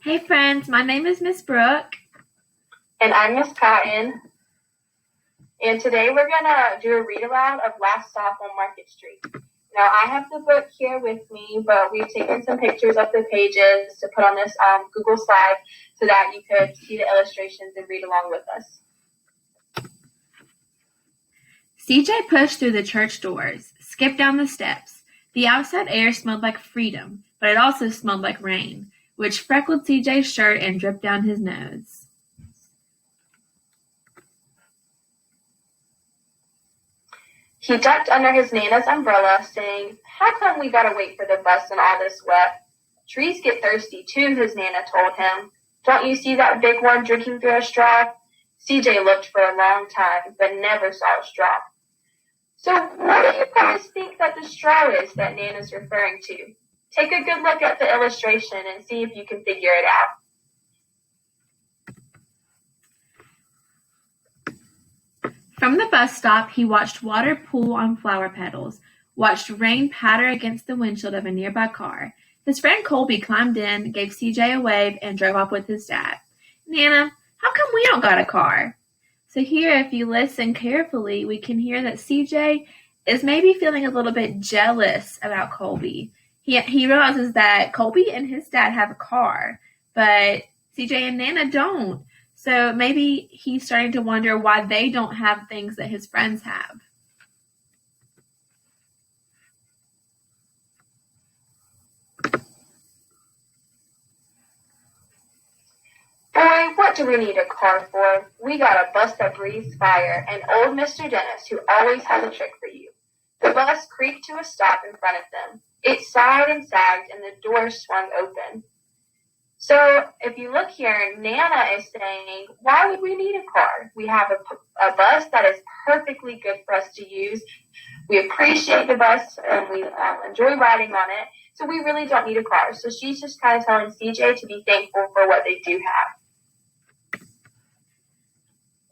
Hey friends, my name is Miss Brooke. And I'm Miss Cotton. And today we're going to do a read aloud of Last Stop on Market Street. Now, I have the book here with me, but we've taken some pictures of the pages to put on this Google slide so that you could see the illustrations and read along with us. CJ pushed through the church doors, skipped down the steps. The outside air smelled like freedom, but it also smelled like rain, which freckled CJ's shirt and dripped down his nose. He ducked under his Nana's umbrella, saying, "How come we gotta wait for the bus in all this wet?" "Trees get thirsty too," his Nana told him. "Don't you see that big one drinking through a straw?" CJ looked for a long time, but never saw a straw. "So what do you guys think that the straw is that Nana's referring to? Take a good look at the illustration and see if you can figure it out." From the bus stop, he watched water pool on flower petals, watched rain patter against the windshield of a nearby car. His friend Colby climbed in, gave CJ a wave, and drove off with his dad. "Nana, how come we don't got a car?" So here, if you listen carefully, we can hear that CJ is maybe feeling a little bit jealous about Colby. He realizes that Colby and his dad have a car, but CJ and Nana don't. So maybe he's starting to wonder why they don't have things that his friends have. "Boy, what do we need a car for? We got a bus that breathes fire, and old Mr. Dennis, who always has a trick for you." The bus creaked to a stop in front of them. It sighed and sagged, and the doors swung open. So if you look here, Nana is saying, "Why would we need a car? We have a bus that is perfectly good for us to use. We appreciate the bus and we enjoy riding on it. So we really don't need a car." So she's just kind of telling CJ to be thankful for what they do have.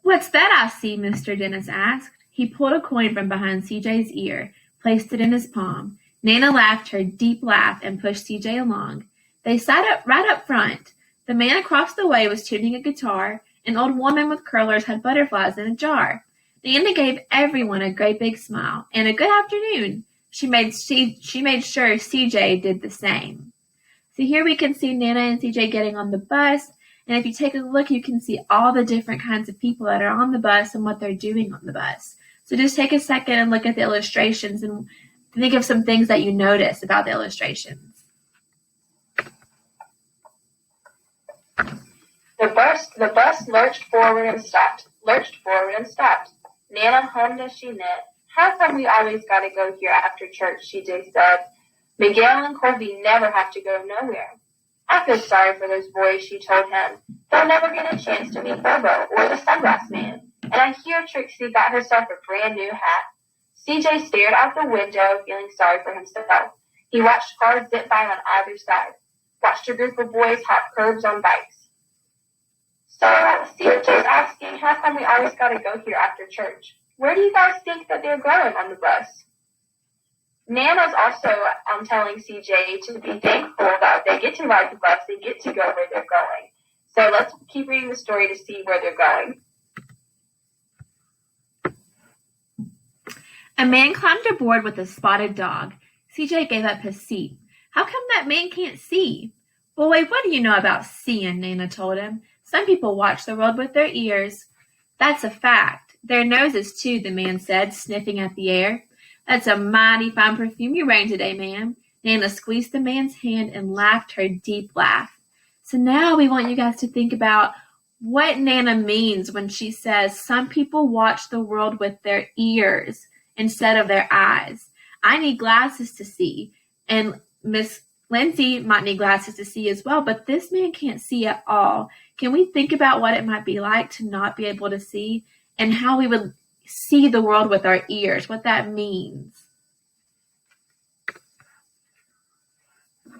"What's that I see?" Mr. Dennis asked. He pulled a coin from behind CJ's ear, placed it in his palm. Nana laughed her deep laugh and pushed CJ along. They sat right up front. The man across the way was tuning a guitar. An old woman with curlers had butterflies in a jar. Nana gave everyone a great big smile and a good afternoon. She made sure CJ did the same. So here we can see Nana and CJ getting on the bus. And if you take a look, you can see all the different kinds of people that are on the bus and what they're doing on the bus. So just take a second and look at the illustrations and think of some things that you notice about the illustrations. The bus lurched forward and stopped. Nana hummed as she knit. "How come we always gotta go here after church?" CJ said. "Miguel and Colby never have to go nowhere." "I feel sorry for those boys," she told him. "They'll never get a chance to meet Bobo or the Sunglass Man. And I hear Trixie got herself a brand new hat." CJ stared out the window, feeling sorry for himself. He watched cars zip by on either side, watched a group of boys hop curbs on bikes. So CJ's asking, how come we always gotta go here after church? Where do you guys think that they're going on the bus? Nana's also telling CJ to be thankful that they get to ride the bus, they get to go where they're going. So let's keep reading the story to see where they're going. A man climbed aboard with a spotted dog. CJ gave up his seat. "How come that man can't see?" "Boy, what do you know about seeing?" Nana told him. "Some people watch the world with their ears." "That's a fact. Their noses, too," the man said, sniffing at the air. "That's a mighty fine perfume you're wearing today, ma'am." Nana squeezed the man's hand and laughed her deep laugh. So now we want you guys to think about what Nana means when she says some people watch the world with their ears instead of their eyes. I need glasses to see, and Miss Lindsay might need glasses to see as well, but this man can't see at all. Can we think about what it might be like to not be able to see and how we would see the world with our ears, what that means?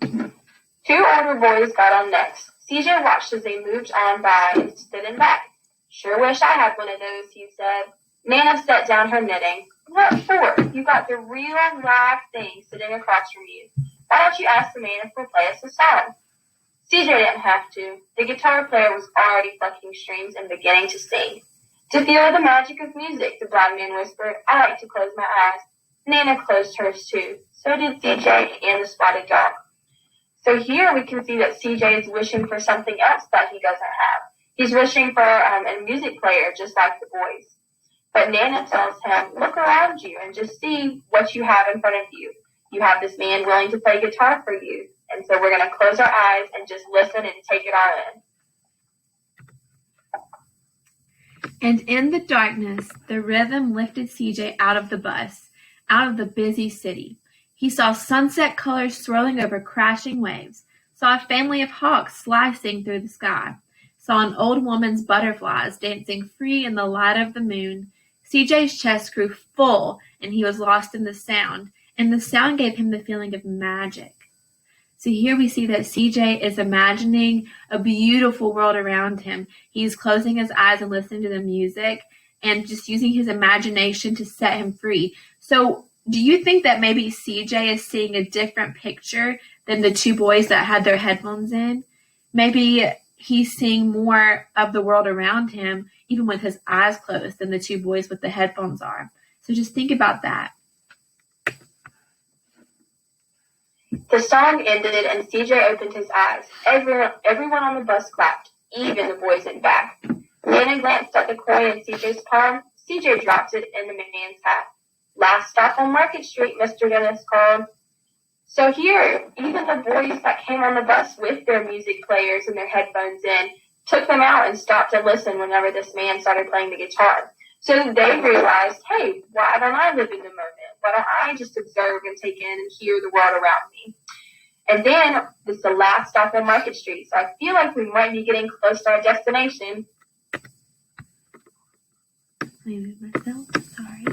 Two older boys got on next. CJ watched as they moved on by and stood in back. "Sure wish I had one of those," he said. Nana set down her knitting. "What for? You got the real live thing sitting across from you. Why don't you ask the man if he'll play us a song?" CJ didn't have to. The guitar player was already plucking strings and beginning to sing. To feel the magic of music, the blind man whispered, I like to close my eyes. Nana closed hers too. So did CJ and the spotted dog. So here we can see that CJ is wishing for something else that he doesn't have. He's wishing for a music player just like the boys. But Nana tells him, look around you and just see what you have in front of you. You have this man willing to play guitar for you. And so we're going to close our eyes and just listen and take it all in. And in the darkness, the rhythm lifted CJ out of the bus, out of the busy city. He saw sunset colors swirling over crashing waves, saw a family of hawks slicing through the sky, saw an old woman's butterflies dancing free in the light of the moon. CJ's chest grew full, and he was lost in the sound, and the sound gave him the feeling of magic. So here we see that CJ is imagining a beautiful world around him. He's closing his eyes and listening to the music and just using his imagination to set him free. So do you think that maybe CJ is seeing a different picture than the two boys that had their headphones in? Maybe he's seeing more of the world around him, even with his eyes closed, than the two boys with the headphones are. So just think about that. The song ended and CJ opened his eyes. Everyone on the bus clapped, even the boys in back. Nana glanced at the coin in CJ's palm. CJ dropped it in the man's hat. Last stop on Market Street, Mr. Dennis called. So here, even the boys that came on the bus with their music players and their headphones in took them out and stopped to listen whenever this man started playing the guitar. So they realized, hey, why don't I live in the moment? Why don't I just observe and take in and hear the world around me? And then this is the last stop on Market Street. So I feel like we might be getting close to our destination. Sorry.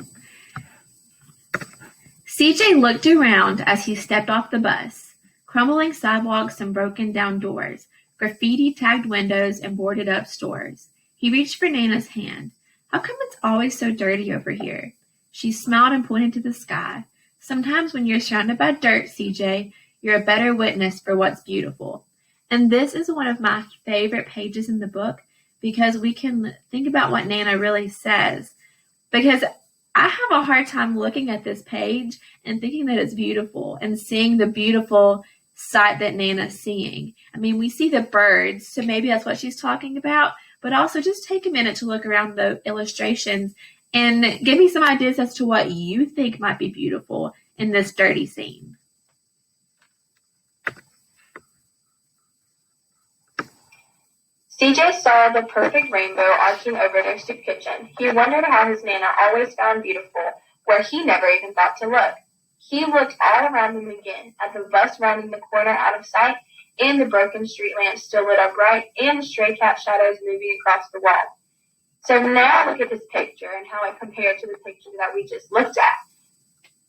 CJ looked around as he stepped off the bus. Crumbling sidewalks and broken down doors, graffiti-tagged windows and boarded-up stores. He reached for Nana's hand. How come it's always so dirty over here? She smiled and pointed to the sky. Sometimes when you're surrounded by dirt, CJ, you're a better witness for what's beautiful. And this is one of my favorite pages in the book because we can think about what Nana really says. Because I have a hard time looking at this page and thinking that it's beautiful and seeing the beautiful sight that Nana's seeing. I mean, we see the birds, so maybe that's what she's talking about, but also just take a minute to look around the illustrations and give me some ideas as to what you think might be beautiful in this dirty scene. CJ saw the perfect rainbow arching over their soup kitchen. He wondered how his Nana always found beautiful where he never even thought to look. He looked all around him again, at the bus rounding the corner out of sight, and the broken street lamp still lit up bright, and the stray cat shadows moving across the wall. So now look at this picture and how it compared to the picture that we just looked at.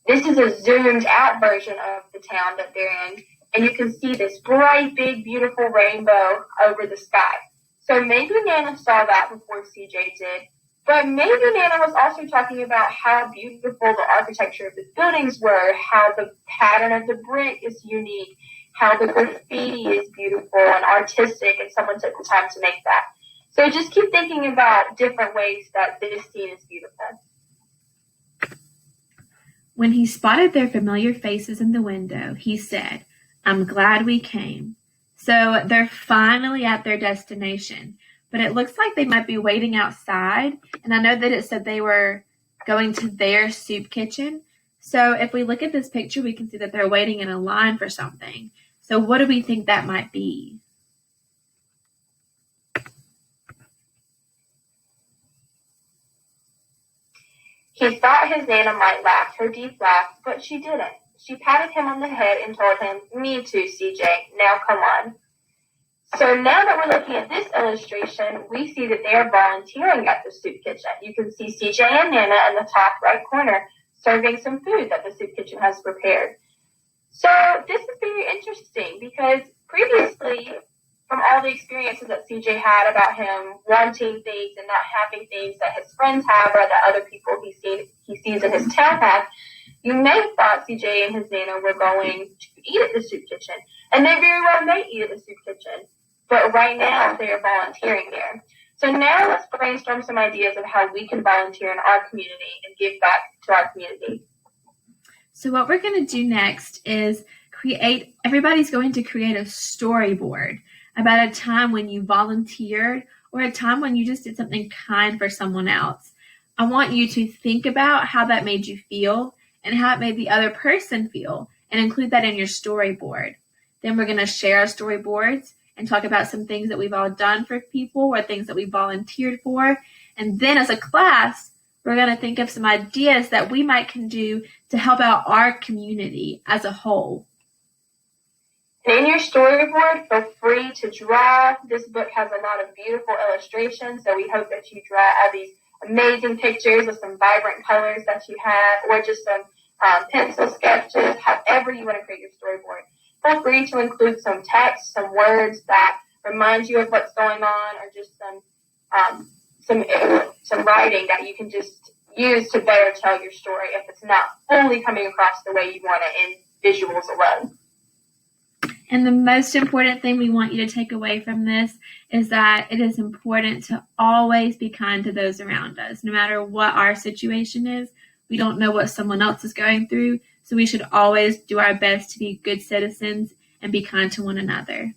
This is a zoomed out version of the town that they're in, and you can see this bright, big, beautiful rainbow over the sky. So maybe Nana saw that before CJ did, but maybe Nana was also talking about how beautiful the architecture of the buildings were, how the pattern of the brick is unique, how the graffiti is beautiful and artistic, and someone took the time to make that. So just keep thinking about different ways that this scene is beautiful. When he spotted their familiar faces in the window, he said, "I'm glad we came." So they're finally at their destination, but it looks like they might be waiting outside. And I know that it said they were going to their soup kitchen. So if we look at this picture, we can see that they're waiting in a line for something. So what do we think that might be? He thought his Nana might laugh, her deep laugh, but she didn't. She patted him on the head and told him, "Me too, CJ. Now come on." So now that we're looking at this illustration, we see that they are volunteering at the soup kitchen. You can see CJ and Nana in the top right corner serving some food that the soup kitchen has prepared. So this is very interesting because previously, from all the experiences that CJ had about him wanting things and not having things that his friends have or that other people he sees in his town have, you may have thought CJ and his Nana were going to eat at the soup kitchen. And they very well may eat at the soup kitchen, but right now they are volunteering there. So now let's brainstorm some ideas of how we can volunteer in our community and give back to our community. So what we're going to do next is everybody's going to create a storyboard about a time when you volunteered or a time when you just did something kind for someone else. I want you to think about how that made you feel and how it made the other person feel and include that in your storyboard. Then we're going to share our storyboards and talk about some things that we've all done for people or things that we volunteered for. And then as a class, we're going to think of some ideas that we can do to help out our community as a whole. And in your storyboard, feel free to draw. This book has a lot of beautiful illustrations, so we hope that you draw all these amazing pictures with some vibrant colors that you have, or just some pencil sketches, however you want to create your storyboard. Feel free to include some text, some words that remind you of what's going on, or just some writing that you can just use to better tell your story if it's not fully coming across the way you want it in visuals alone. And the most important thing we want you to take away from this is that it is important to always be kind to those around us. No matter what our situation is, we don't know what someone else is going through, so we should always do our best to be good citizens and be kind to one another.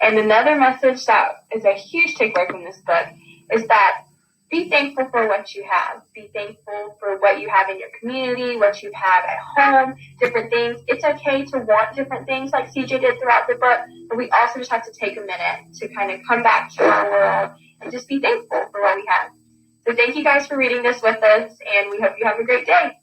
And another message that is a huge takeaway from this book is that be thankful for what you have. Be thankful for what you have in your community, what you have at home, different things. It's okay to want different things like CJ did throughout the book, but we also just have to take a minute to kind of come back to our world and just be thankful for what we have. So thank you guys for reading this with us, and we hope you have a great day.